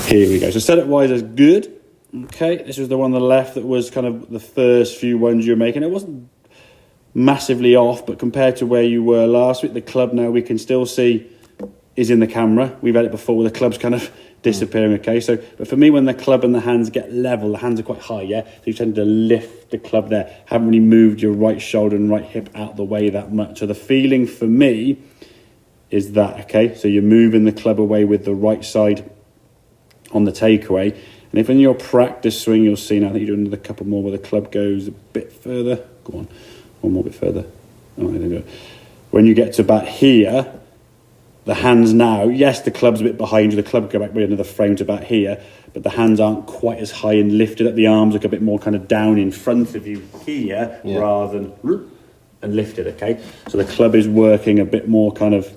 Here we go. So setup wise is good. Okay, this was the one on the left that was kind of the first few ones you were making. It wasn't massively off, but compared to where you were last week, the club now we can still see is in the camera. We've had it before where the club's kind of disappearing, okay? So, but for me, when the club and the hands get level, the hands are quite high, yeah? So you tend to lift the club there. Haven't really moved your right shoulder and right hip out the way that much. So the feeling for me is that, okay? So you're moving the club away with the right side on the takeaway. And if in your practice swing, you'll see now, I think you're doing another couple more where the club goes a bit further. Go on, one more bit further. Oh, there we go. When you get to about here, the hands now, yes, the club's a bit behind you. The club go back with another frame to about here, but the hands aren't quite as high and lifted up. The arms look a bit more kind of down in front of you here rather than and lifted, okay? So the club is working a bit more kind of,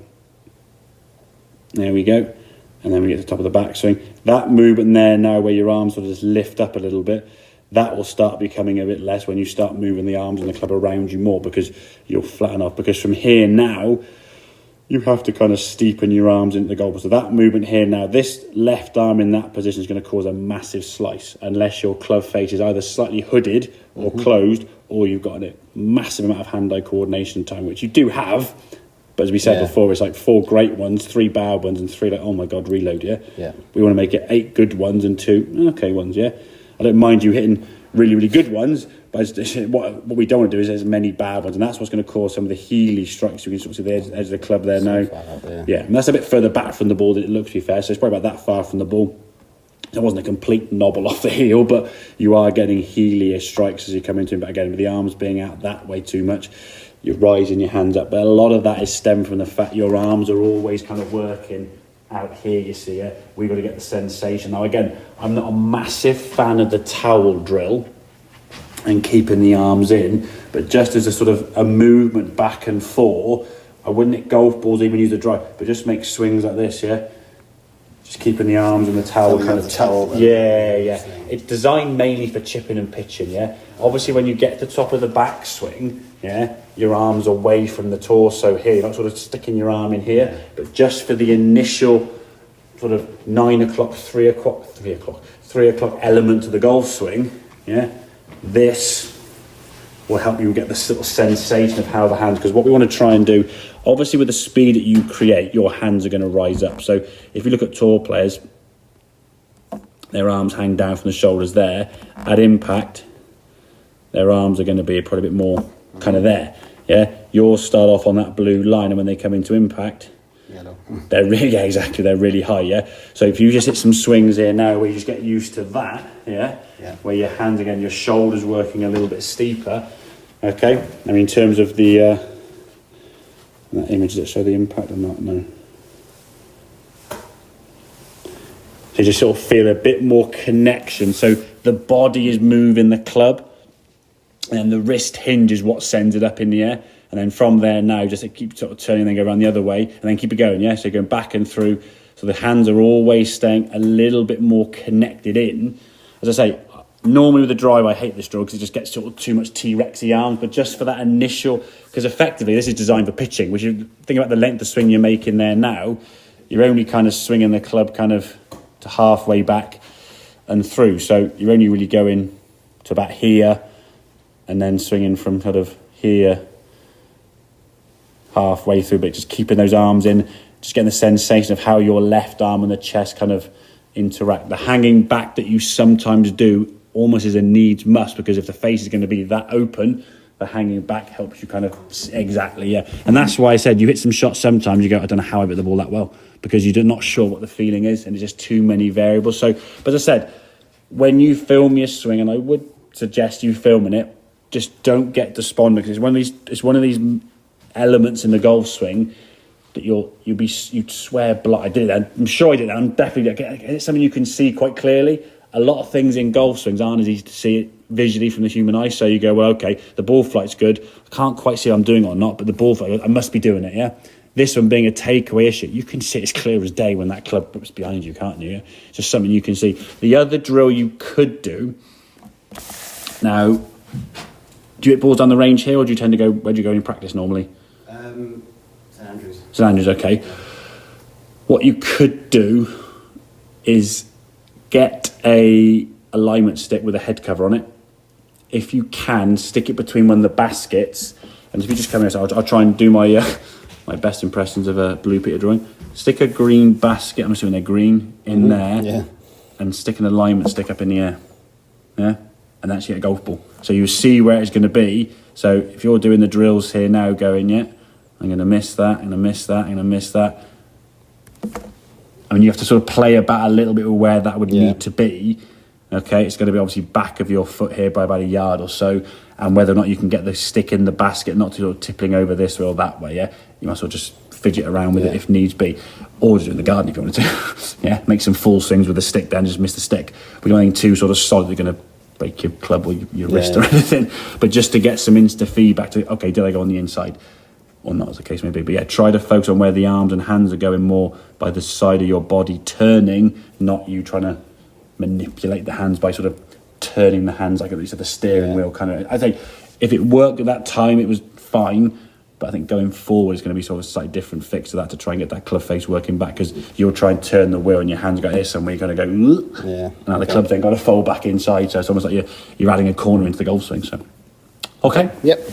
there we go. And then we get to the top of the backswing. That movement there now where your arms sort of just lift up a little bit, that will start becoming a bit less when you start moving the arms and the club around you more because you'll flatten off. Because from here now, you have to kind of steepen your arms into the goal. So that movement here now, this left arm in that position is going to cause a massive slice unless your club face is either slightly hooded or closed, or you've got a massive amount of hand-eye coordination time, which you do have. But as we said before, it's like 4 great ones, 3 bad ones, and 3 like, oh my God, reload, yeah? We want to make it 8 good ones and 2 okay ones, yeah? I don't mind you hitting really, really good ones, but what we don't want to do is as many bad ones, and that's what's going to cause some of the Healy strikes. You can sort of see the edge of the club there now. Yeah, and that's a bit further back from the ball than it looks, to be fair, so it's probably about that far from the ball. It wasn't a complete nobble off the heel, but you are getting Healy-ish strikes as you come into him. But again, with the arms being out that way too much, you're rising your hands up. But a lot of that is stemmed from the fact your arms are always kind of working out here, you see it. We've got to get the sensation. Now, again, I'm not a massive fan of the towel drill and keeping the arms in, but just as a sort of a movement back and forth, I wouldn't hit golf balls, even use the drive, but just make swings like this, yeah? Just keeping the arms and the towel kind of towel. Yeah. It's designed mainly for chipping and pitching, yeah? Obviously, when you get to the top of the backswing, yeah, your arms away from the torso here. You're not sort of sticking your arm in here, but just for the initial sort of 9 o'clock, 3 o'clock element to the golf swing, yeah, this will help you get this little sensation of how the hands, because what we want to try and do, obviously with the speed that you create, your hands are going to rise up. So if you look at tour players, their arms hang down from the shoulders there. At impact, their arms are going to be probably a bit more kind of there. Yeah, yours start off on that blue line, and when they come into impact, yellow. They're really high. Yeah, so if you just hit some swings here now, where you just get used to that, where your hands again, your shoulders working a little bit steeper. Okay, I mean in terms of the that image, does it show the impact or not? No. So you just sort of feel a bit more connection. So the body is moving the club, and the wrist hinge is what sends it up in the air. And then from there now, just keep sort of turning and then go around the other way, and then keep it going, yeah? So you're going back and through. So the hands are always staying a little bit more connected in. As I say, normally with the drive, I hate this drill because it just gets sort of too much T-Rexy arms, but just for that initial, because effectively this is designed for pitching, which you think about the length of swing you're making there now, you're only kind of swinging the club kind of to halfway back and through. So you're only really going to about here, and then swinging from kind of here halfway through, but just keeping those arms in, just getting the sensation of how your left arm and the chest kind of interact. The hanging back that you sometimes do almost is a needs must, because if the face is going to be that open, the hanging back helps you kind of, exactly, yeah. And that's why I said you hit some shots sometimes, you go, I don't know how I hit the ball that well, because you're not sure what the feeling is, and there's just too many variables. So, but as I said, when you film your swing, and I would suggest you filming it, just don't get despondent, because it's one of these elements in the golf swing that you'd swear blood. I did it. I'm sure I did it. I'm definitely. It's something you can see quite clearly. A lot of things in golf swings aren't as easy to see it visually from the human eye. So you go, well, okay, the ball flight's good. I can't quite see if I'm doing it or not, but the ball flight, I must be doing it. Yeah. This one being a takeaway issue, you can see it's clear as day when that club whips behind you, can't you? It's just something you can see. The other drill you could do now. Do you hit balls down the range here, or do you tend to go? Where do you go in practice normally? St Andrews. St Andrews, okay. What you could do is get a alignment stick with a head cover on it. If you can, stick it between one of the baskets. And if you just come here, so I'll try and do my my best impressions of a Blue Peter drawing. Stick a green basket, I'm assuming they're green, in there, and stick an alignment stick up in the air. Yeah? And actually get a golf ball. So you see where it's going to be. So if you're doing the drills here now going, I'm going to miss that, I'm going to miss that, I'm going to miss that. I mean, you have to sort of play about a little bit with where that would need to be. Okay, it's going to be obviously back of your foot here by about a yard or so, and whether or not you can get the stick in the basket, not sort of tippling over this way or that way, you might as well just fidget around with it if needs be, or just in the garden if you want to. Make some full swings with the stick then, just miss the stick. But you're not too sort of solid, you're going to break your club or your wrist or anything, but just to get some instant feedback to, okay, did I go on the inside? Or not, as the case may be. But try to focus on where the arms and hands are going more by the side of your body turning, not you trying to manipulate the hands by sort of turning the hands like at least at the steering wheel kind of. I think if it worked at that time, it was fine. But I think going forward is going to be sort of a slightly different fix to that to try and get that club face working back, because you'll try and turn the wheel and your hands go this and we're going to go and the club's then got to fold back inside, so it's almost like you're adding a corner into the golf swing. So okay. Yep.